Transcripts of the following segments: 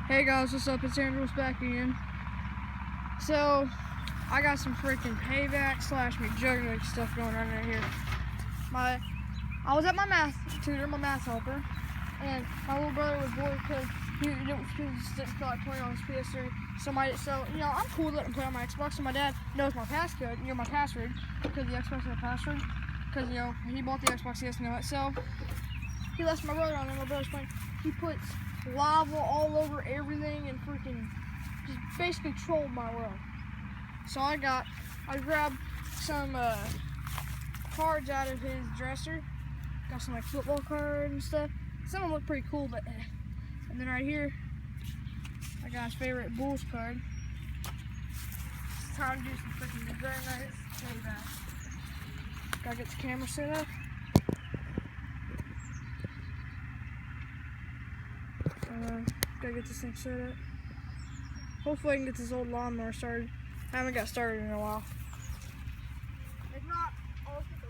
Hey guys, what's up? It's Andrews back again. So, I got some freaking payback / me juggling stuff going on right here. I was at my math tutor, my math helper, and my little brother was bored because he just didn't feel like playing on his PS3. So I'm cool letting him play on my Xbox. So my dad knows my passcode, my password, because the Xbox has a password. Because he bought the Xbox, he has to know it. So he lets my brother on, and my brother's playing. He puts lava all over everything and freaking just basically trolled my world. So I grabbed some cards out of his dresser. Got some like football cards and stuff. Some of them look pretty cool, but and then right here I got his favorite Bulls card. It's time to do some freaking very nice payback. Gotta get the camera set up. Gotta get this thing set up. Hopefully I can get this old lawnmower started. I haven't got started in a while. If not, I'll look at the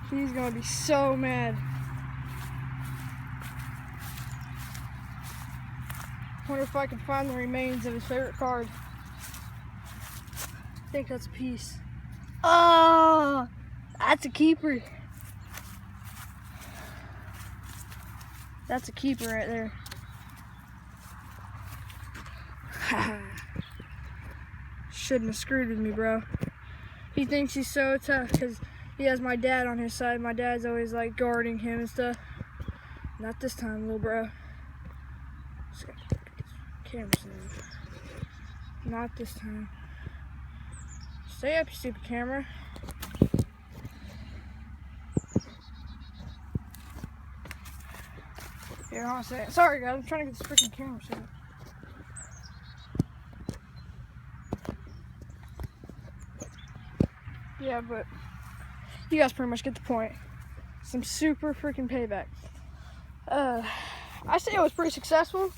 He's gonna be so mad. Wonder if I can find the remains of his favorite card. I think that's a piece. Oh, that's a keeper. That's a keeper right there. Shouldn't have screwed with me, bro. He thinks he's so tough because he has my dad on his side. My dad's always like guarding him and stuff. Not this time, little bro. Just gotta get this camera set up. Not this time. Stay up, you stupid camera. Here, hold on a second. Sorry guys, I'm trying to get this freaking camera set up. Yeah, but you guys pretty much get the point. Some super freaking payback. I say it was pretty successful.